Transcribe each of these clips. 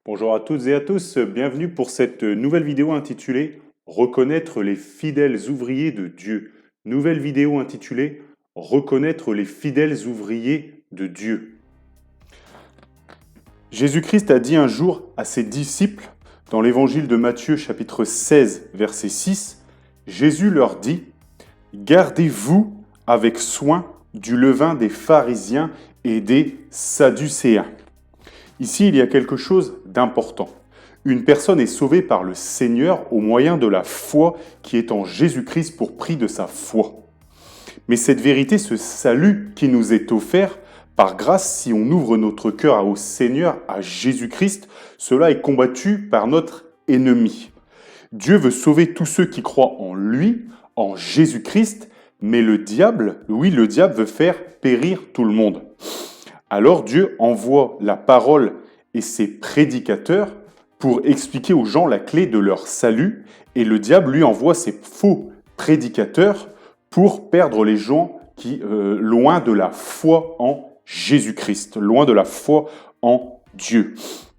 Bonjour à toutes et à tous, bienvenue pour cette nouvelle vidéo intitulée Reconnaître les fidèles ouvriers de Dieu. Nouvelle vidéo intitulée Reconnaître les fidèles ouvriers de Dieu. Jésus-Christ a dit un jour à ses disciples, dans l'évangile de Matthieu chapitre 16 verset 6, Jésus leur dit « Gardez-vous avec soin du levain des pharisiens et des sadducéens ». Ici, il y a quelque chose d'important. Une personne est sauvée par le Seigneur au moyen de la foi qui est en Jésus-Christ pour prix de sa foi. Mais cette vérité, ce salut qui nous est offert par grâce, si on ouvre notre cœur au Seigneur, à Jésus-Christ, cela est combattu par notre ennemi. Dieu veut sauver tous ceux qui croient en lui, en Jésus-Christ, mais le diable veut faire périr tout le monde. Alors Dieu envoie la parole et ses prédicateurs pour expliquer aux gens la clé de leur salut, et le diable lui envoie ses faux prédicateurs pour perdre les gens qui loin de la foi en Jésus-Christ, loin de la foi en Dieu.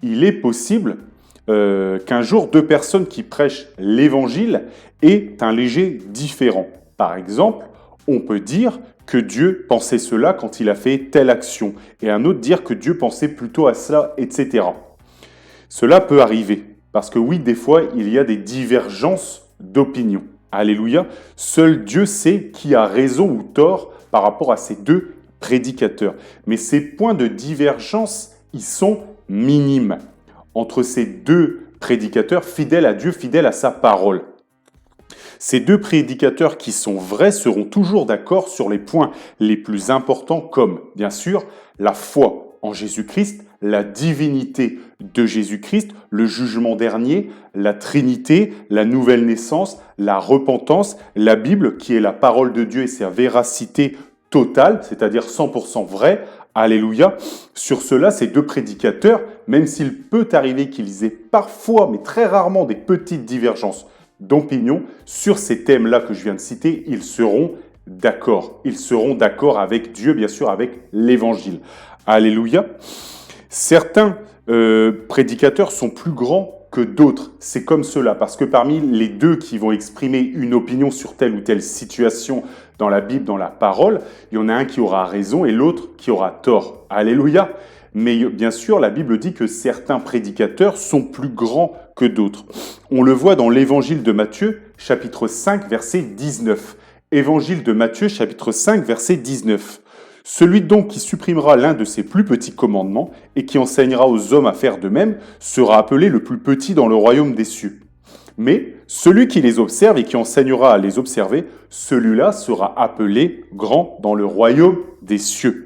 Il est possible qu'un jour deux personnes qui prêchent l'évangile aient un léger différent. Par exemple, on peut dire que Dieu pensait cela quand il a fait telle action, et un autre dire que Dieu pensait plutôt à cela, etc. Cela peut arriver, parce que oui, des fois, il y a des divergences d'opinion. Alléluia. Seul Dieu sait qui a raison ou tort par rapport à ces deux prédicateurs. Mais ces points de divergence, ils sont minimes entre ces deux prédicateurs fidèles à Dieu, fidèles à sa parole. Ces deux prédicateurs qui sont vrais seront toujours d'accord sur les points les plus importants comme, bien sûr, la foi en Jésus-Christ, la divinité de Jésus-Christ, le jugement dernier, la Trinité, la nouvelle naissance, la repentance, la Bible qui est la parole de Dieu et sa véracité totale, c'est-à-dire 100% vrai. Alléluia. Sur cela, ces deux prédicateurs, même s'il peut arriver qu'ils aient parfois, mais très rarement, des petites divergences d'opinion sur ces thèmes-là que je viens de citer, ils seront d'accord. Ils seront d'accord avec Dieu, bien sûr, avec l'Évangile. Alléluia. Certains prédicateurs sont plus grands que d'autres. C'est comme cela, parce que parmi les deux qui vont exprimer une opinion sur telle ou telle situation dans la Bible, dans la parole, il y en a un qui aura raison et l'autre qui aura tort. Alléluia. Mais bien sûr, la Bible dit que certains prédicateurs sont plus grands que d'autres. On le voit dans l'évangile de Matthieu, chapitre 5, verset 19. Évangile de Matthieu, chapitre 5, verset 19. Celui donc qui supprimera l'un de ses plus petits commandements et qui enseignera aux hommes à faire de même sera appelé le plus petit dans le royaume des cieux. Mais celui qui les observe et qui enseignera à les observer, celui-là sera appelé grand dans le royaume des cieux.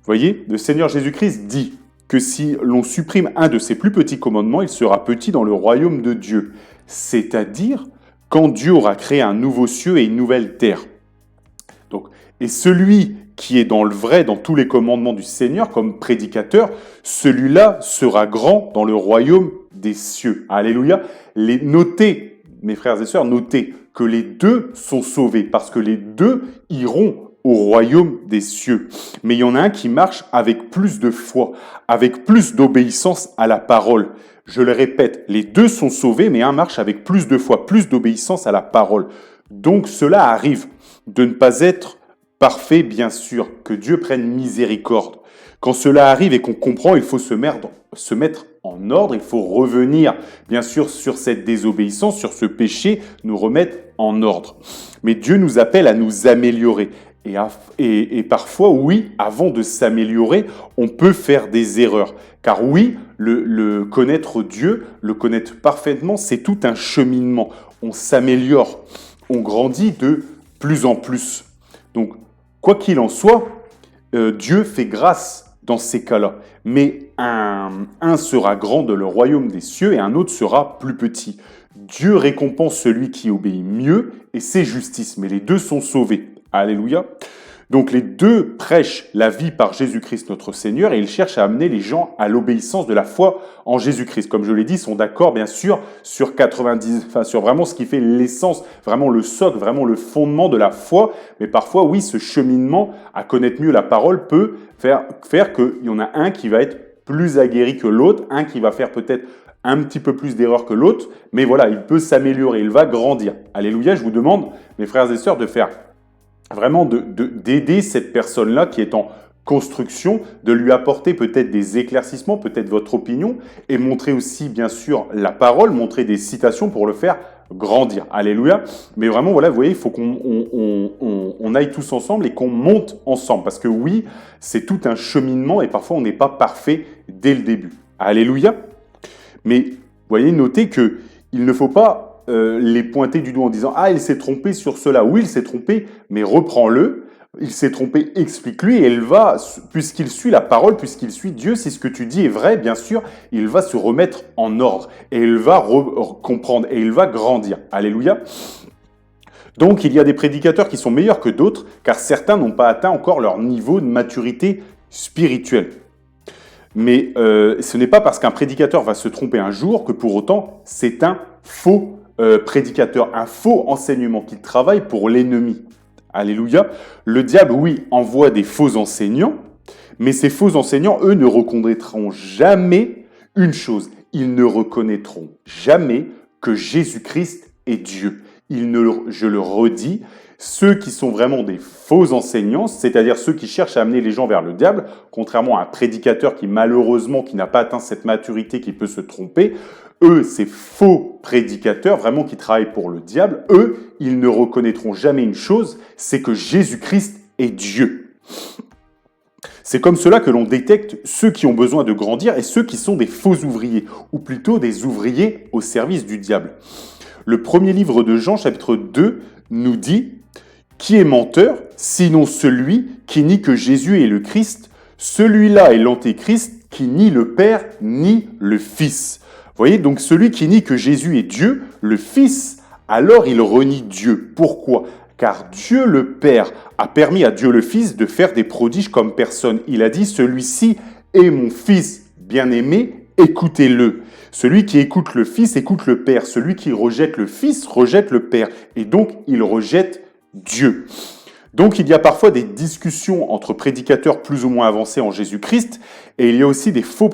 Vous voyez, le Seigneur Jésus-Christ dit que si l'on supprime un de ses plus petits commandements, il sera petit dans le royaume de Dieu. C'est-à-dire quand Dieu aura créé un nouveau ciel et une nouvelle terre. Donc, et celui qui est dans le vrai, dans tous les commandements du Seigneur, comme prédicateur, celui-là sera grand dans le royaume des cieux. Alléluia. Notez, mes frères et sœurs, notez que les deux sont sauvés, parce que les deux iront au royaume des cieux. Mais il y en a un qui marche avec plus de foi, avec plus d'obéissance à la parole. Je le répète, les deux sont sauvés, mais un marche avec plus de foi, plus d'obéissance à la parole. Donc cela arrive de ne pas être parfait, bien sûr, que Dieu prenne miséricorde. Quand cela arrive et qu'on comprend, il faut se mettre en ordre, il faut revenir, bien sûr, sur cette désobéissance, sur ce péché, nous remettre en ordre. Mais Dieu nous appelle à nous améliorer. Et parfois, oui, avant de s'améliorer, on peut faire des erreurs. Car oui, le connaître Dieu, le connaître parfaitement, c'est tout un cheminement. On s'améliore, on grandit de plus en plus. Donc, quoi qu'il en soit, Dieu fait grâce dans ces cas-là. Mais un sera grand dans le royaume des cieux et un autre sera plus petit. Dieu récompense celui qui obéit mieux et c'est justice. Mais les deux sont sauvés. Alléluia. Donc les deux prêchent la vie par Jésus-Christ notre Seigneur et ils cherchent à amener les gens à l'obéissance de la foi en Jésus-Christ. Comme je l'ai dit, ils sont d'accord bien sûr sur sur vraiment ce qui fait l'essence, vraiment le socle, vraiment le fondement de la foi. Mais parfois, oui, ce cheminement à connaître mieux la parole peut faire qu'il y en a un qui va être plus aguerri que l'autre, un qui va faire peut-être un petit peu plus d'erreurs que l'autre, mais voilà, il peut s'améliorer, il va grandir. Alléluia, je vous demande, mes frères et sœurs, de faire vraiment d'aider cette personne-là qui est en construction, de lui apporter peut-être des éclaircissements, peut-être votre opinion, et montrer aussi, bien sûr, la parole, montrer des citations pour le faire grandir. Alléluia. Mais vraiment, voilà, vous voyez, il faut qu'on aille tous ensemble et qu'on monte ensemble. Parce que oui, c'est tout un cheminement et parfois on n'est pas parfait dès le début. Alléluia. Mais, vous voyez, notez qu'il ne faut pas les pointer du doigt en disant « Ah, il s'est trompé sur cela. » Oui, il s'est trompé, mais reprends-le. Il s'est trompé, explique-lui, et il va, puisqu'il suit la parole, puisqu'il suit Dieu, si ce que tu dis est vrai, bien sûr, il va se remettre en ordre, et il va comprendre, et il va grandir. Alléluia. Donc, il y a des prédicateurs qui sont meilleurs que d'autres, car certains n'ont pas atteint encore leur niveau de maturité spirituelle. Mais ce n'est pas parce qu'un prédicateur va se tromper un jour que pour autant, c'est un faux prédicateur, un faux enseignement qui travaille pour l'ennemi. Alléluia. Le diable, oui, envoie des faux enseignants, mais ces faux enseignants, eux, ne reconnaîtront jamais une chose. Ils ne reconnaîtront jamais que Jésus-Christ est Dieu. Je le redis, ceux qui sont vraiment des faux enseignants, c'est-à-dire ceux qui cherchent à amener les gens vers le diable, contrairement à un prédicateur qui, malheureusement, qui n'a pas atteint cette maturité, qui peut se tromper, eux, ces faux prédicateurs, vraiment qui travaillent pour le diable, eux, ils ne reconnaîtront jamais une chose, c'est que Jésus-Christ est Dieu. C'est comme cela que l'on détecte ceux qui ont besoin de grandir et ceux qui sont des faux ouvriers, ou plutôt des ouvriers au service du diable. Le premier livre de Jean, chapitre 2, nous dit « Qui est menteur, sinon celui qui nie que Jésus est le Christ? Celui-là est l'antéchrist qui nie le Père ni le Fils. » Vous voyez, donc celui qui nie que Jésus est Dieu, le Fils, alors il renie Dieu. Pourquoi? Car Dieu le Père a permis à Dieu le Fils de faire des prodiges comme personne. Il a dit, celui-ci est mon Fils bien-aimé, écoutez-le. Celui qui écoute le Fils écoute le Père. Celui qui rejette le Fils rejette le Père. Et donc, il rejette Dieu. Donc, il y a parfois des discussions entre prédicateurs plus ou moins avancés en Jésus-Christ, et il y a aussi des faux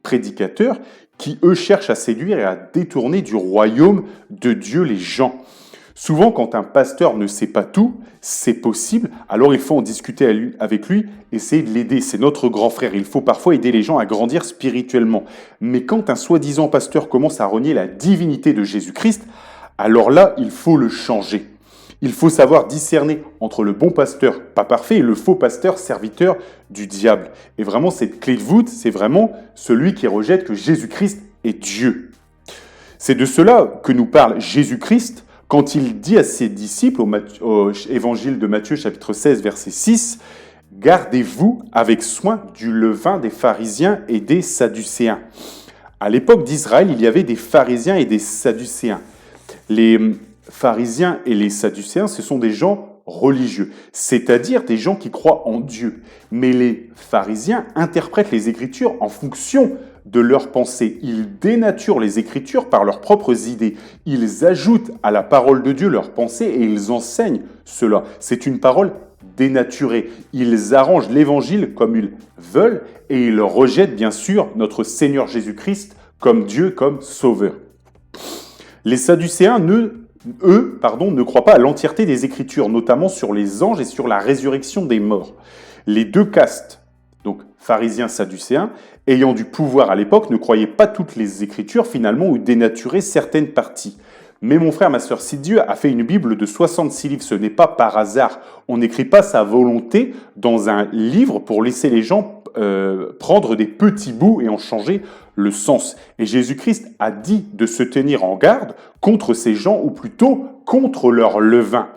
prédicateurs qui, eux, cherchent à séduire et à détourner du royaume de Dieu les gens. Souvent, quand un pasteur ne sait pas tout, c'est possible, alors il faut en discuter avec lui, essayer de l'aider. C'est notre grand frère. Il faut parfois aider les gens à grandir spirituellement. Mais quand un soi-disant pasteur commence à renier la divinité de Jésus-Christ, alors là, il faut le changer. Il faut savoir discerner entre le bon pasteur, pas parfait, et le faux pasteur, serviteur du diable. Et vraiment, cette clé de voûte, c'est vraiment celui qui rejette que Jésus-Christ est Dieu. C'est de cela que nous parle Jésus-Christ quand il dit à ses disciples au évangile de Matthieu, chapitre 16, verset 6, « Gardez-vous avec soin du levain des pharisiens et des sadducéens. » À l'époque d'Israël, il y avait des pharisiens et des sadducéens. Les pharisiens et les sadducéens, ce sont des gens religieux, c'est-à-dire des gens qui croient en Dieu. Mais les pharisiens interprètent les Écritures en fonction de leurs pensées. Ils dénaturent les Écritures par leurs propres idées. Ils ajoutent à la parole de Dieu leurs pensées et ils enseignent cela. C'est une parole dénaturée. Ils arrangent l'Évangile comme ils veulent et ils rejettent bien sûr notre Seigneur Jésus-Christ comme Dieu, comme Sauveur. Les Sadducéens, ne croient pas à l'entièreté des Écritures, notamment sur les anges et sur la résurrection des morts. Les deux castes, donc pharisiens, sadducéens, ayant du pouvoir à l'époque, ne croyaient pas toutes les Écritures finalement ou dénaturaient certaines parties. Mais mon frère, ma sœur, si Dieu a fait une Bible de 66 livres, ce n'est pas par hasard. On n'écrit pas sa volonté dans un livre pour laisser les gens prendre des petits bouts et en changer le sens. Et Jésus-Christ a dit de se tenir en garde contre ces gens, ou plutôt contre leur levain.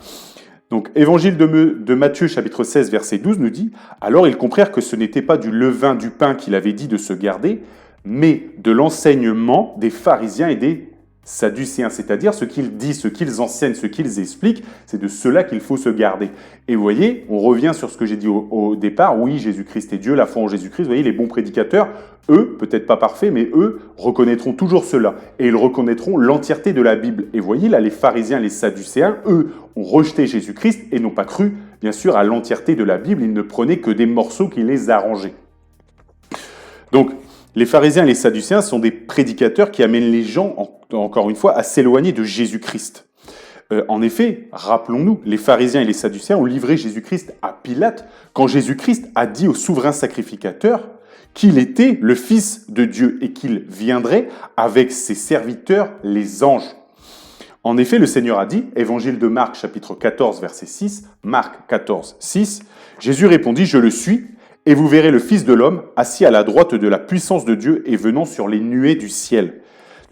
Donc, Évangile de Matthieu, chapitre 16, verset 12, nous dit « Alors ils comprirent que ce n'était pas du levain du pain qu'il avait dit de se garder, mais de l'enseignement des pharisiens et des sadducéens, c'est-à-dire ce qu'ils disent, ce qu'ils enseignent, ce qu'ils expliquent, c'est de cela qu'il faut se garder. » Et vous voyez, on revient sur ce que j'ai dit au départ, oui, Jésus-Christ est Dieu, la foi en Jésus-Christ, vous voyez, les bons prédicateurs, eux, peut-être pas parfaits, mais eux reconnaîtront toujours cela, et ils reconnaîtront l'entièreté de la Bible. Et vous voyez, là, les pharisiens, les sadducéens, eux, ont rejeté Jésus-Christ et n'ont pas cru, bien sûr, à l'entièreté de la Bible, ils ne prenaient que des morceaux qui les arrangeaient. Donc, Les pharisiens et les sadducéens sont des prédicateurs qui amènent les gens, encore une fois, à s'éloigner de Jésus-Christ. En effet, rappelons-nous, les pharisiens et les sadducéens ont livré Jésus-Christ à Pilate quand Jésus-Christ a dit au souverain sacrificateur qu'il était le Fils de Dieu et qu'il viendrait avec ses serviteurs les anges. En effet, le Seigneur a dit, Évangile de Marc, chapitre 14, verset 6, Marc 14, 6, Jésus répondit, « Je le suis, et vous verrez le Fils de l'homme assis à la droite de la puissance de Dieu et venant sur les nuées du ciel. »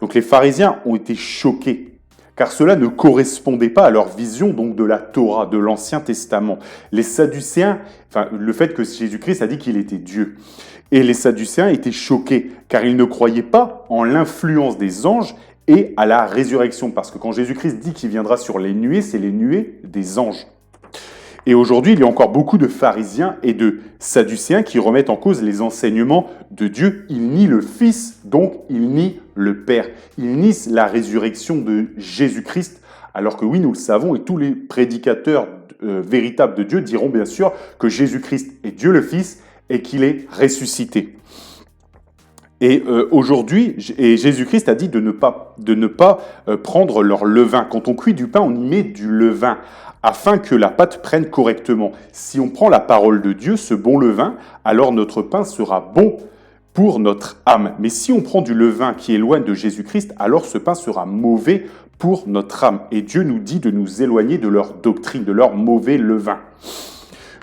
Donc les pharisiens ont été choqués, car cela ne correspondait pas à leur vision donc de la Torah, de l'Ancien Testament. Les Sadducéens, le fait que Jésus-Christ a dit qu'il était Dieu. Et les Sadducéens étaient choqués, car ils ne croyaient pas en l'influence des anges et à la résurrection. Parce que quand Jésus-Christ dit qu'il viendra sur les nuées, c'est les nuées des anges. Et aujourd'hui, il y a encore beaucoup de pharisiens et de sadducéens qui remettent en cause les enseignements de Dieu. Ils nient le Fils, donc ils nient le Père. Ils nient la résurrection de Jésus-Christ, alors que oui, nous le savons, et tous les prédicateurs véritables de Dieu diront bien sûr que Jésus-Christ est Dieu le Fils et qu'il est ressuscité. Et aujourd'hui, Jésus-Christ a dit de ne pas prendre leur levain. Quand on cuit du pain, on y met du levain, afin que la pâte prenne correctement. Si on prend la parole de Dieu, ce bon levain, alors notre pain sera bon pour notre âme. Mais si on prend du levain qui est loin de Jésus-Christ, alors ce pain sera mauvais pour notre âme. Et Dieu nous dit de nous éloigner de leur doctrine, de leur mauvais levain.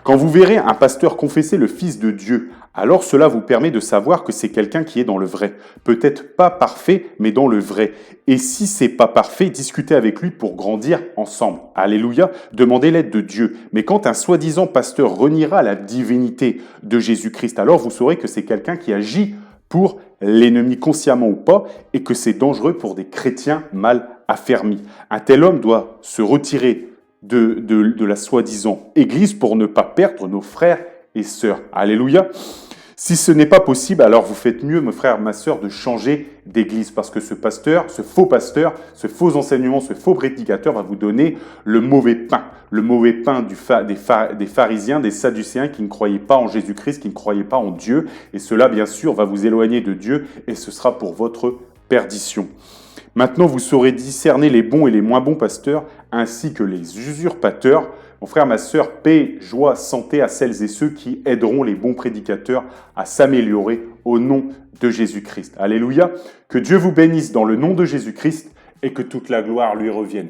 Quand vous verrez un pasteur confesser le Fils de Dieu, alors cela vous permet de savoir que c'est quelqu'un qui est dans le vrai. Peut-être pas parfait, mais dans le vrai. Et si c'est pas parfait, discutez avec lui pour grandir ensemble. Alléluia, demandez l'aide de Dieu. Mais quand un soi-disant pasteur reniera la divinité de Jésus-Christ, alors vous saurez que c'est quelqu'un qui agit pour l'ennemi consciemment ou pas, et que c'est dangereux pour des chrétiens mal affermis. Un tel homme doit se retirer de la soi-disant Église pour ne pas perdre nos frères et sœurs. Alléluia. Si ce n'est pas possible, alors vous faites mieux, mes frères, ma sœur, de changer d'église, parce que ce pasteur, ce faux enseignement, ce faux prédicateur va vous donner le mauvais pain des pharisiens, des sadducéens qui ne croyaient pas en Jésus-Christ, qui ne croyaient pas en Dieu, et cela, bien sûr, va vous éloigner de Dieu, et ce sera pour votre perdition. Maintenant, vous saurez discerner les bons et les moins bons pasteurs, ainsi que les usurpateurs. Mon frère, ma sœur, paix, joie, santé à celles et ceux qui aideront les bons prédicateurs à s'améliorer au nom de Jésus-Christ. Alléluia. Que Dieu vous bénisse dans le nom de Jésus-Christ et que toute la gloire lui revienne.